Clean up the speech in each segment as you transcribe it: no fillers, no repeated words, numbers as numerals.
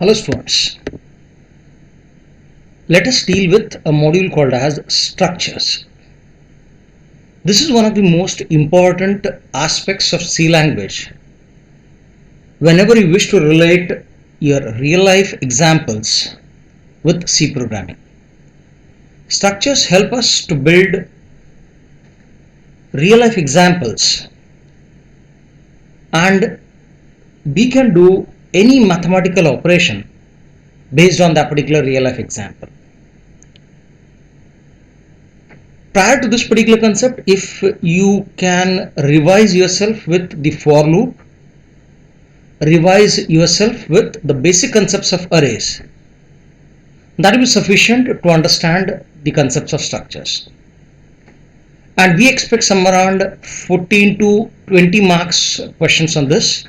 Hello students, let us deal with a module called as structures. This is one of the most important aspects of C language. Whenever you wish to relate your real life examples with C programming, structures help us to build real life examples and we can do any mathematical operation based on that particular real life example. Prior to this particular concept, if you can revise yourself with the for loop, revise yourself with the basic concepts of arrays, that will be sufficient to understand the concepts of structures. And we expect some around 14 to 20 marks questions on this,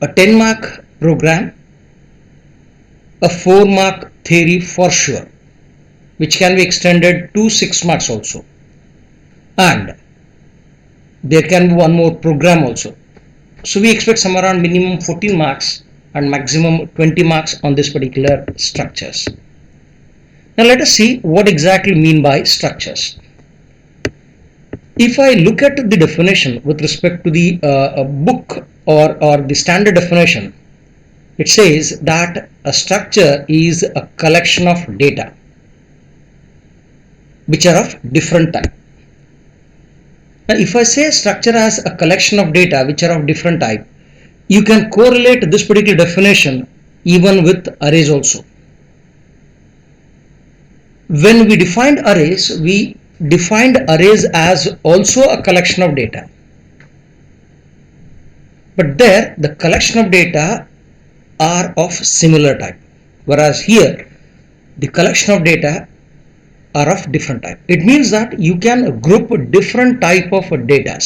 a 10 mark program, a 4 mark theory for sure, which can be extended to 6 marks also, and there can be one more program also. So we expect some around minimum 14 marks and maximum 20 marks on this particular structures. Now let us see what exactly mean by structures. If I look at the definition with respect to the book or the standard definition, it says that a structure is a collection of data which are of different type. Now if I say structure as a collection of data which are of different type, you can correlate this particular definition even with arrays also. When we defined arrays, we defined arrays as also a collection of data, but there the collection of data are of similar type, whereas here the collection of data are of different type. It means that you can group different type of data.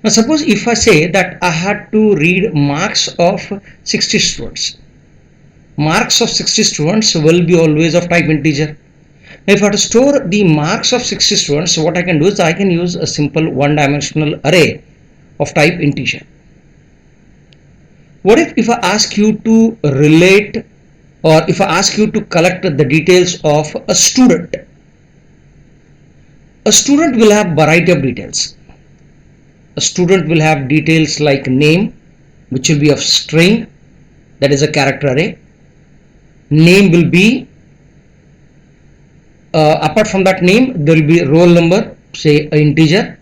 Now suppose if I say that I had to read marks of 60 students, marks of 60 students will be always of type integer. Now if I have to store the marks of 60 students, what I can do is I can use a simple one-dimensional array of type integer. What if I ask you to relate, or if I ask you to collect the details of a student? A student will have variety of details. A student will have details like name, which will be of string, that is a character array. Name will be, apart from that name, there will be roll number, say an integer.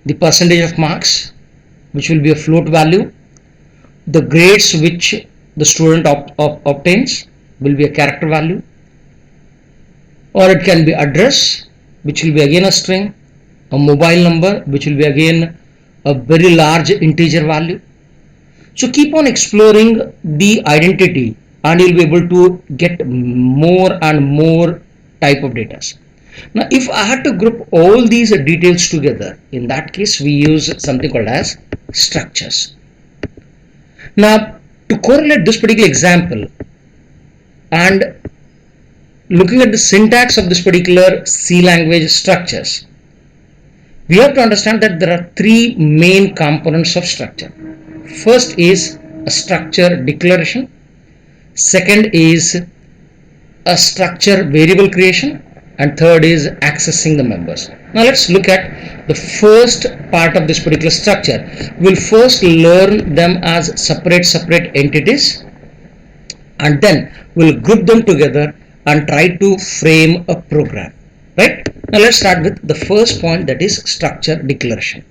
The percentage of marks, which will be a float value. The grades which the student obtains will be a character value, or it can be address, which will be again a string, a mobile number, which will be again a very large integer value. So keep on exploring the identity and you'll be able to get more and more type of data. Now if I had to group all these details together, in that case we use something called as structures. Now to correlate this particular example and looking at the syntax of this particular C language structures, we have to understand that there are three main components of structure. First is a structure declaration, second is a structure variable creation, and third is accessing the members. Now let's look at the first part of this particular structure. We'll first learn them as separate entities, and then we'll group them together and try to frame a program. Right? Now let's start with the first point, that is structure declaration.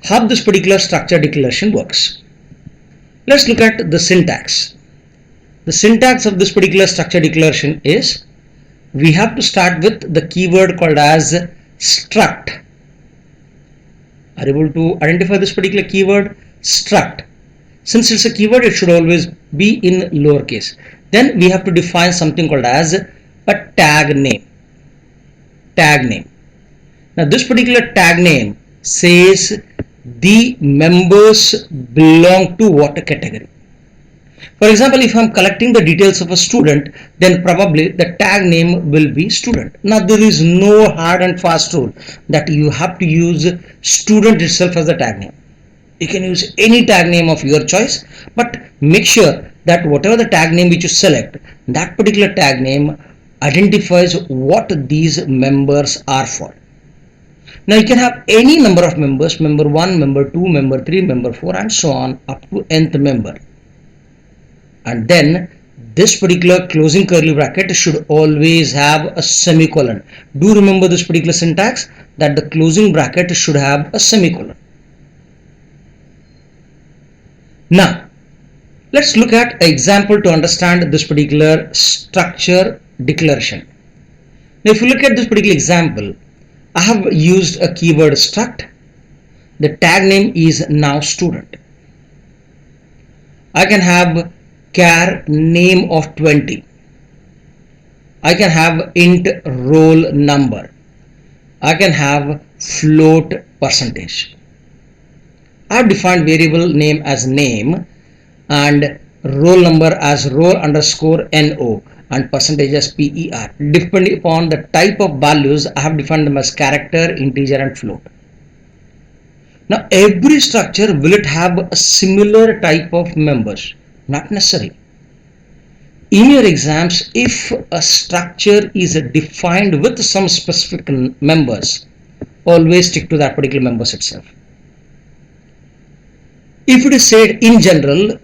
How this particular structure declaration works. Let's look at the syntax. The syntax of this particular structure declaration is, we have to start with the keyword called as struct. Are you able to identify this particular keyword? Struct. Since it's a keyword, it should always be in lowercase. Then we have to define something called as a tag name. Tag name. Now this particular tag name says the members belong to what category. For example, if I am collecting the details of a student, then probably the tag name will be student. Now there is no hard and fast rule that you have to use student itself as the tag name. You can use any tag name of your choice, but make sure that whatever the tag name which you select, that particular tag name identifies what these members are for. Now you can have any number of members, member 1, member 2, member 3, member 4 and so on up to nth member. And then this particular closing curly bracket should always have a semicolon. Do remember this particular syntax, that the closing bracket should have a semicolon. Now let's look at an example to understand this particular structure declaration. Now if you look at this particular example, I have used a keyword struct. The tag name is now student. I can have char name of 20. I can have int roll number. I can have float percentage. I have defined variable name as name and roll number as roll underscore no and percentage as per. Depending upon the type of values, I have defined them as character, integer and float. Now every structure, will it have a similar type of members? Not necessary. In your exams, if a structure is defined with some specific members, always stick to that particular members itself. If it is said in general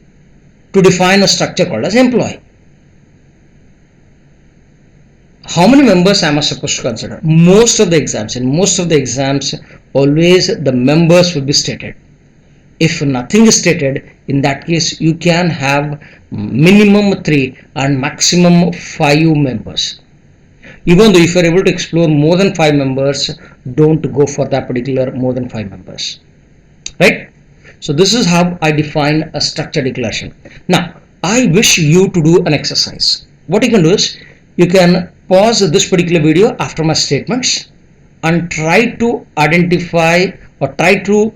to define a structure called as employee, how many members am I supposed to consider? In most of the exams, always the members will be stated. If nothing is stated, in that case you can have minimum 3 and maximum 5 members. Even though if you are able to explore more than 5 members, don't go for that particular more than 5 members. Right? So this is how I define a structure declaration. Now I wish you to do an exercise. What you can do is, you can pause this particular video after my statements and try to identify or try to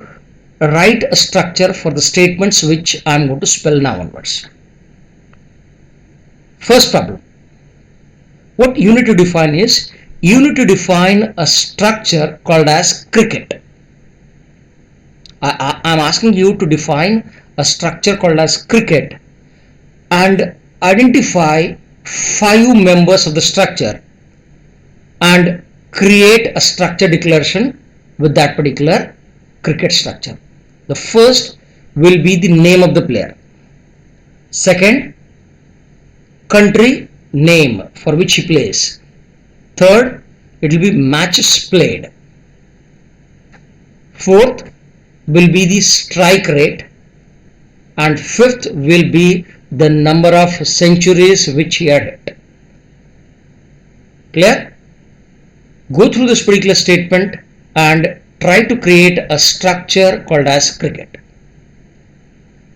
write a structure for the statements which I am going to spell now onwards. First problem. What you need to define is, you need to define a structure called as cricket. I am asking you to define a structure called as cricket and identify 5 members of the structure and create a structure declaration with that particular cricket structure. The first will be the name of the player. Second, country name for which he plays. Third, it will be matches played. Fourth will be the strike rate, and fifth will be the number of centuries which he had hit. Clear? Go through this particular statement and try to create a structure called as cricket.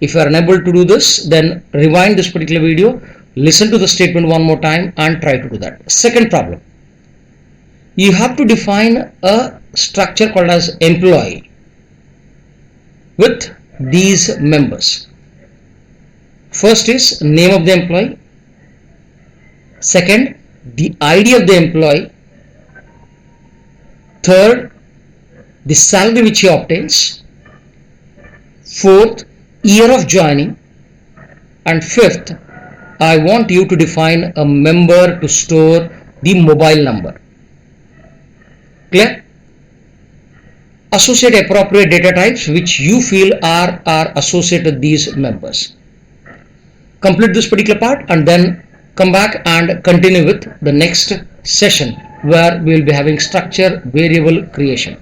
If you are unable to do this, then rewind this particular video, listen to the statement one more time and try to do that. Second problem. You have to define a structure called as employee with these members. First is name of the employee. Second, the ID of the employee. Third, the salary which he obtains. Fourth, year of joining. And fifth, I want you to define a member to store the mobile number. Clear? Associate appropriate data types which you feel are associated with these members. Complete this particular part and then come back and continue with the next session where we will be having structure variable creation.